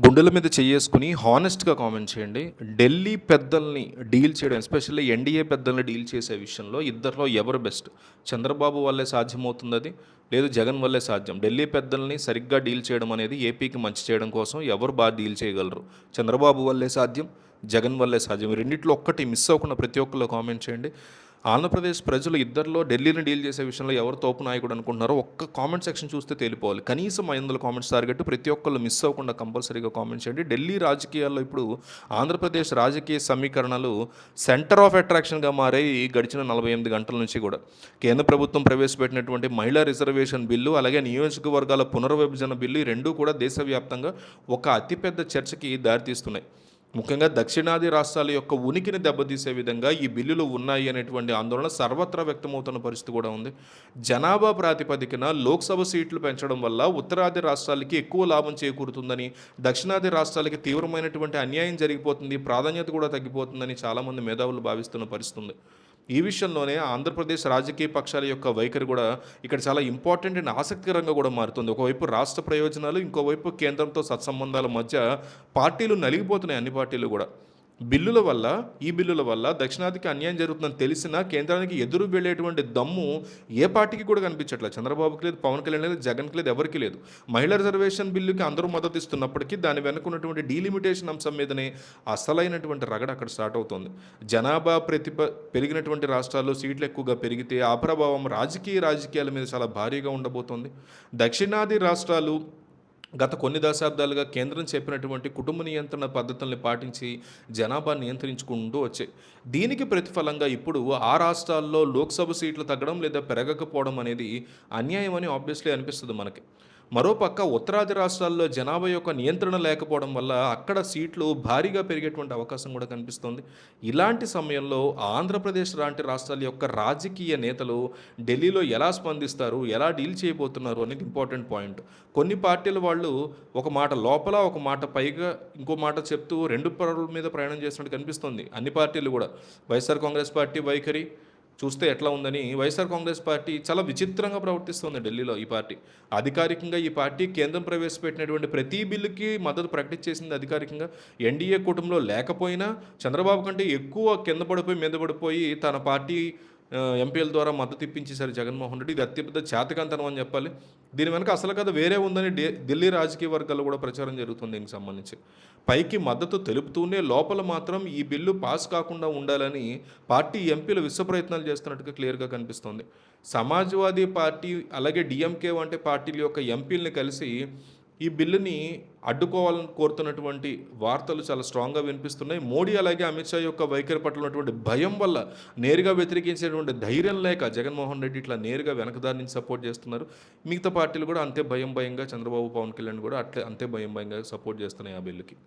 గుండెల మీద చెయ్యేసుకొని హానెస్ట్‌గా కామెంట్ చేయండి. ఢిల్లీ పెద్దల్ని డీల్ చేయడం ఎస్పెషల్లీ ఎన్‌డీఏ పెద్దల్ని డీల్ చేసే విషయంలో ఇద్దరిలో ఎవరు బెస్ట్? చంద్రబాబు వల్లే సాధ్యమవుతుందది. లేదు జగన్ వల్లే సాధ్యం. ఢిల్లీ పెద్దల్ని సరిగ్గా డీల్ చేయడం అనేది ఏపీకి మంచి చేయడం కోసం ఎవరు డీల్ చేయగలరు? చంద్రబాబు వల్లే సాధ్యం, జగన్ వల్లే సాధ్యం. ఈ రెండిట్లో ఒక్కటి మిస్ అవ్వకుండా ప్రతి ఒక్కళ్ళు కామెంట్ చేయండి. ఆంధ్రప్రదేశ్ ప్రజలు ఇద్దరిలో ఢిల్లీని డీల్ చేసే విషయంలో ఎవరు తోపు నాయకుడు అనుకుంటున్నారో ఒక్క కామెంట్ సెక్షన్ చూస్తే తేలిపోవాలి. కనీసం 500 కామెంట్స్ టార్గెట్ ప్రతి ఒక్కళ్ళు మిస్ అవ్వకుండా కంపల్సరీగా కామెంట్ చేయండి. ఢిల్లీ రాజకీయాల్లో ఇప్పుడు ఆంధ్రప్రదేశ్ రాజకీయ సమీకరణలు సెంటర్ ఆఫ్ అట్రాక్షన్గా మారాయి గడిచిన 48 గంటల నుంచి కూడా. కేంద్ర ప్రభుత్వం ప్రవేశపెట్టినటువంటి మహిళా రిజర్వేషన్ బిల్లు, అలాగే నియోజకవర్గాల పునర్విభజన బిల్లు, ఈ రెండూ కూడా దేశవ్యాప్తంగా ఒక అతిపెద్ద చర్చకి దారితీస్తున్నాయి. ముఖ్యంగా దక్షిణాది రాష్ట్రాల యొక్క ఉనికిని దెబ్బతీసే విధంగా ఈ బిల్లులు ఉన్నాయి అనేటువంటి ఆందోళన సర్వత్రా వ్యక్తమవుతున్న పరిస్థితి కూడా ఉంది. జనాభా ప్రాతిపదికన లోక్సభ సీట్లు పెంచడం వల్ల ఉత్తరాది రాష్ట్రాలకి ఎక్కువ లాభం చేకూరుతుందని, దక్షిణాది రాష్ట్రాలకి తీవ్రమైనటువంటి అన్యాయం జరిగిపోతుంది, ప్రాధాన్యత కూడా తగ్గిపోతుందని చాలామంది మేధావులు భావిస్తున్న పరిస్థితి ఉంది. ఈ విషయంలోనే ఆంధ్రప్రదేశ్ రాజకీయ పక్షాల యొక్క వైఖరి కూడా ఇక్కడ చాలా ఇంపార్టెంట్ అండ్ ఆసక్తికరంగా కూడా మారుతుంది. ఒకవైపు రాష్ట్ర ప్రయోజనాలు, ఇంకోవైపు కేంద్రంతో సత్సంబంధాల మధ్య పార్టీలు నలిగిపోతున్నాయి. అన్ని పార్టీలు కూడా ఈ బిల్లుల వల్ల దక్షిణాదికి అన్యాయం జరుగుతుందని తెలిసినా కేంద్రానికి ఎదురు వెళ్ళేటువంటి దమ్ము ఏ పార్టీకి కూడా కనిపించట్లేదు. చంద్రబాబుకి లేదు, పవన్ కళ్యాణ్ లేదు, జగన్కి లేదు, ఎవరికి లేదు. మహిళా రిజర్వేషన్ బిల్లుకి అందరూ మద్దతు ఇస్తున్నప్పటికీ దాని వెనుక ఉన్నటువంటి డీలిమిటేషన్ అంశం మీదనే అసలైనటువంటి రగడ అక్కడ స్టార్ట్ అవుతుంది. జనాభా పెరిగినటువంటి రాష్ట్రాల్లో సీట్లు ఎక్కువగా పెరిగితే ఆ ప్రభావం రాజకీయాల మీద చాలా భారీగా ఉండబోతోంది. దక్షిణాది రాష్ట్రాలు గత కొన్ని దశాబ్దాలుగా కేంద్రం చెప్పినటువంటి కుటుంబ నియంత్రణ పద్ధతుల్ని పాటించి జనాభా నియంత్రించుకుంటూ వచ్చాయి. దీనికి ప్రతిఫలంగా ఇప్పుడు ఆ రాష్ట్రాల్లో లోక్సభ సీట్లు తగ్గడం లేదా పెరగకపోవడం అనేది అన్యాయం అని ఆబ్వియస్లీ అనిపిస్తుంది మనకి. మరోపక్క ఉత్తరాది రాష్ట్రాల్లో జనాభా యొక్క నియంత్రణ లేకపోవడం వల్ల అక్కడ సీట్లు భారీగా పెరిగేటువంటి అవకాశం కూడా కనిపిస్తుంది. ఇలాంటి సమయంలో ఆంధ్రప్రదేశ్ లాంటి రాష్ట్రాల యొక్క రాజకీయ నేతలు ఢిల్లీలో ఎలా స్పందిస్తారు, ఎలా డీల్ చేయబోతున్నారు అనేది ఇంపార్టెంట్ పాయింట్. కొన్ని పార్టీల వాళ్ళు ఒక మాట లోపల, ఒక మాట పైగా, ఇంకో మాట చెప్తూ రెండు పరుల మీద ప్రయాణం చేస్తున్నట్టు కనిపిస్తుంది. అన్ని పార్టీలు కూడా వైఎస్ఆర్ కాంగ్రెస్ పార్టీ వైఖరి చూస్తే ఎట్లా ఉందని, వైఎస్ఆర్ కాంగ్రెస్ పార్టీ చాలా విచిత్రంగా ప్రవర్తిస్తుంది ఢిల్లీలో. ఈ పార్టీ అధికారికంగా ఈ పార్టీ కేంద్రం ప్రవేశపెట్టినటువంటి ప్రతి బిల్లుకి మద్దతు ప్రకటించేసింది. అధికారికంగా ఎన్డీఏ కూటమిలో లేకపోయినా చంద్రబాబు కంటే ఎక్కువ కింద పడిపోయి మీద పడిపోయి తన పార్టీ ఎంపీల ద్వారా మద్దతు ఇప్పించేశారు జగన్మోహన్ రెడ్డి. ఇది అత్యంత చేతకంతనం అని చెప్పాలి. దీని వెనక అసలు కథ వేరే ఉందని ఢిల్లీ రాజకీయ వర్గాల్లో కూడా ప్రచారం జరుగుతుంది దీనికి సంబంధించి. పైకి మద్దతు తెలుపుతూనే లోపల మాత్రం ఈ బిల్లు పాస్ కాకుండా ఉండాలని పార్టీ ఎంపీలు విశ్వ ప్రయత్నాలు చేస్తున్నట్టుగా క్లియర్గా కనిపిస్తోంది. సమాజ్వాదీ పార్టీ అలాగే డిఎంకే వంటి పార్టీల యొక్క ఎంపీలని కలిసి ఈ బిల్లుని అడ్డుకోవాలని కోరుతున్నటువంటి వార్తలు చాలా స్ట్రాంగ్గా వినిపిస్తున్నాయి. మోడీ అలాగే అమిత్ షా యొక్క వైఖరి పట్ల ఉన్నటువంటి భయం వల్ల నేరుగా వ్యతిరేకించేటువంటి ధైర్యం లేక జగన్మోహన్ రెడ్డి ఇట్లా నేరుగా వెనకదారి నుంచి సపోర్ట్ చేస్తున్నారు. మిగతా పార్టీలు కూడా అంతే భయంగా చంద్రబాబు, పవన్ కళ్యాణ్ కూడా అంతే భయంగా సపోర్ట్ చేస్తున్నాయి ఆ బిల్లుకి.